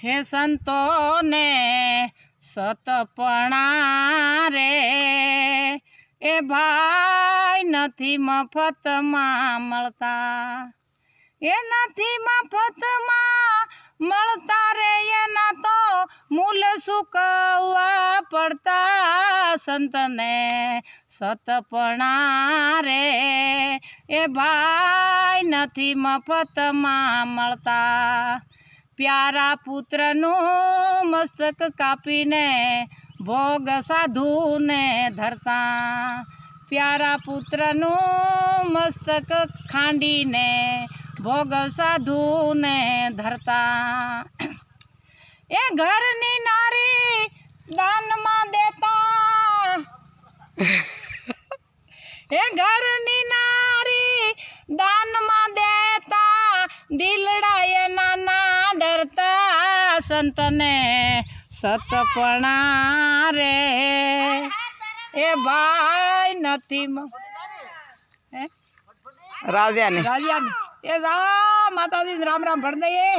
હે સંતોને સતપણા રે એ ભાઈ નથી મફતમાં મળતા, એ નથી મફતમાં મળતા રે એના તો મૂલ ચૂકવવા પડતા, સંતને સતપણા રે એ ભાઈ નથી મફતમાં મળતા। પ્યારા પુત્રનું મસ્તક કાપીને ભોગ સાધુને ધરતા, પ્યારા પુત્રનું મસ્તક ખાંડીને ભોગ સાધુને ધરતા। એ ઘરની નારી દાનમાં દેતા, એ ઘરની નારી દાનમાં દેતા, દિલડા એના ના ડરતા, સંતને સતપણા રે એ ભાઈ નથી રાજાને એ જા માતાજી રામ રામ ભણ દઈએ।